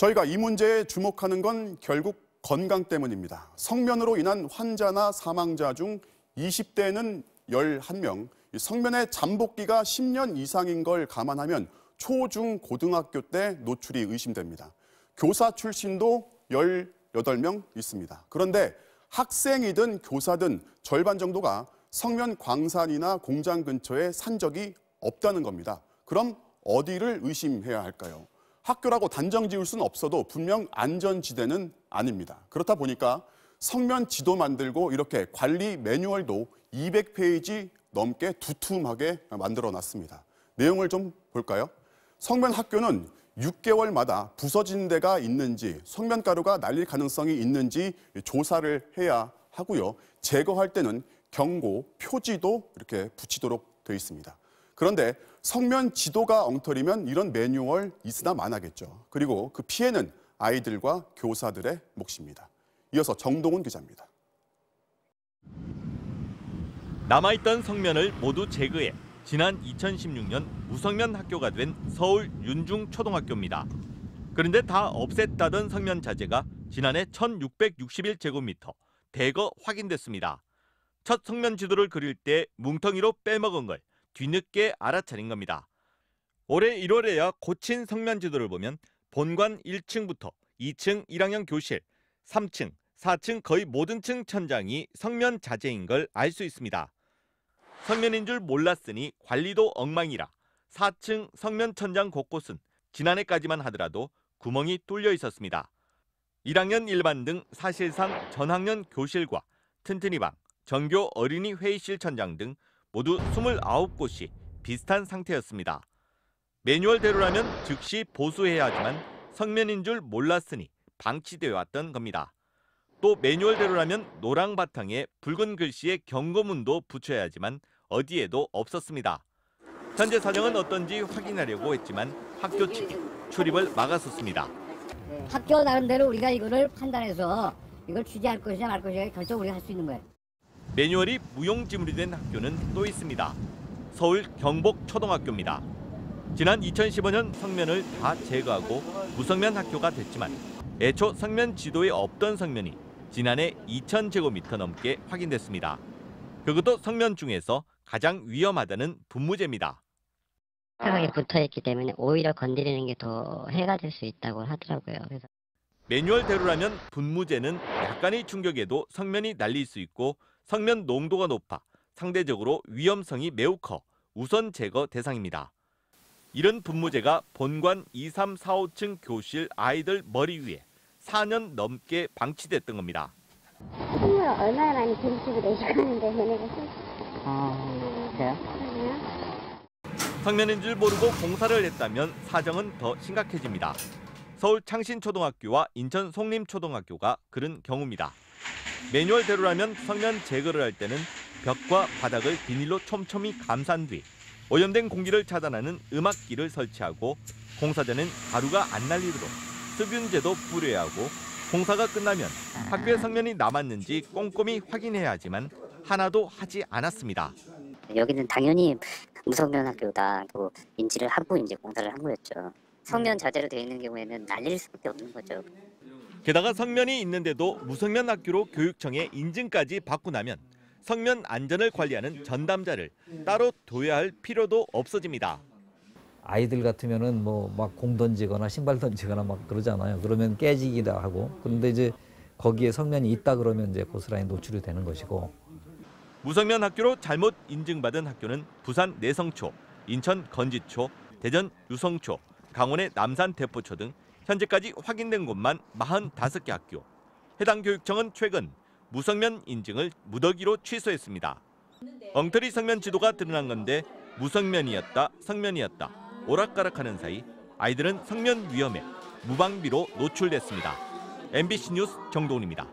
저희가 이 문제에 주목하는 건 결국 건강 때문입니다. 성면으로 인한 환자나 사망자 중 20대는 11명, 성면의 잠복기가 10년 이상인 걸 감안하면 초, 중, 고등학교 때 노출이 의심됩니다. 교사 출신도 18명 있습니다. 그런데 학생이든 교사든 절반 정도가 성면 광산이나 공장 근처에 산 적이 없다는 겁니다. 그럼 어디를 의심해야 할까요? 학교라고 단정 지을 수는 없어도 분명 안전지대는 아닙니다. 그렇다 보니까 성면 지도 만들고 이렇게 관리 매뉴얼도 200페이지 넘게 두툼하게 만들어 놨습니다. 내용을 좀 볼까요? 성면 학교는 6개월마다 부서진 데가 있는지, 성면 가루가 날릴 가능성이 있는지 조사를 해야 하고요. 제거할 때는 경고, 표지도 이렇게 붙이도록 되어 있습니다. 그런데 성면 지도가 엉터리면 이런 매뉴얼 있으나 마나겠죠. 그리고 그 피해는 아이들과 교사들의 몫입니다. 이어서 정동훈 기자입니다. 남아있던 성면을 모두 제거해 지난 2016년 무성면 학교가 된 서울 윤중초등학교입니다. 그런데 다 없앴다던 성면 자재가 지난해 1661제곱미터 대거 확인됐습니다. 첫 성면 지도를 그릴 때 뭉텅이로 빼먹은 걸 뒤늦게 알아차린 겁니다. 올해 1월에야 고친 성면 지도를 보면 본관 1층부터 2층 1학년 교실, 3층, 4층 거의 모든 층 천장이 성면 자재인 걸 알 수 있습니다. 성면인 줄 몰랐으니 관리도 엉망이라 4층 성면 천장 곳곳은 지난해까지만 하더라도 구멍이 뚫려 있었습니다. 1학년 일반 등 사실상 전학년 교실과 튼튼이 방, 정교 어린이 회의실 천장 등 모두 29곳이 비슷한 상태였습니다. 매뉴얼대로라면 즉시 보수해야 하지만 성면인 줄 몰랐으니 방치되어 왔던 겁니다. 또 매뉴얼대로라면 노랑 바탕에 붉은 글씨의 경고문도 붙여야 하지만 어디에도 없었습니다. 현재 사정은 어떤지 확인하려고 했지만 학교 측이 출입을 막았었습니다. 학교 나름대로 우리가 이거를 판단해서 이걸 취재할 것이냐 말 것이냐 결정 우리가 할 수 있는 거예요. 매뉴얼이 무용지물이 된 학교는 또 있습니다. 서울 경복초등학교입니다. 지난 2015년 성면을 다 제거하고 무성면 학교가 됐지만 애초 성면 지도에 없던 성면이 지난해 2000제곱미터 넘게 확인됐습니다. 그것도 성면 중에서 가장 위험하다는 분무제입니다. 타각이 붙어있기 때문에 오히려 건드리는 게 더 해가 될 수 있다고 하더라고요. 그래서 매뉴얼대로라면 분무제는 약간의 충격에도 성면이 날릴 수 있고 성면 농도가 높아 상대적으로 위험성이 매우 커 우선 제거 대상입니다. 이런 분무제가 본관 2, 3, 4, 5층 교실 아이들 머리 위에 4년 넘게 방치됐던 겁니다. 선물 얼마나 많이 분식을 내시가는데 얘네가 그래요? 성면인 줄 모르고 공사를 했다면 사정은 더 심각해집니다. 서울 창신초등학교와 인천 송림초등학교가 그런 경우입니다. 매뉴얼대로라면 성면 제거를 할 때는 벽과 바닥을 비닐로 촘촘히 감싼 뒤 오염된 공기를 차단하는 음압기를 설치하고 공사 전엔 가루가 안 날리도록 습윤제도 뿌려야 하고 공사가 끝나면 학교의 성면이 남았는지 꼼꼼히 확인해야 하지만 하나도 하지 않았습니다. 여기는 당연히 무성면 학교다고 인지를 하고 이제 공사를 한 거였죠. 성면 자재로 되어 있는 경우에는 날릴 수밖에 없는 거죠. 게다가 성면이 있는데도 무성면 학교로 교육청에 인증까지 받고 나면 성면 안전을 관리하는 전담자를 따로 둬야 할 필요도 없어집니다. 아이들 같으면은 뭐 막 공 던지거나 신발 던지거나 막 그러잖아요. 그러면 깨지기도 하고. 그런데 이제 거기에 성면이 있다 그러면 이제 고스란히 노출이 되는 것이고. 무성면 학교로 잘못 인증받은 학교는 부산 내성초, 인천 건지초, 대전 유성초, 강원의 남산 대포초 등 현재까지 확인된 곳만 45개 학교. 해당 교육청은 최근 무성면 인증을 무더기로 취소했습니다. 엉터리 성면 지도가 드러난 건데 무성면이었다, 성면이었다, 오락가락하는 사이 아이들은 성면 위험에 무방비로 노출됐습니다. MBC 뉴스 정동훈입니다.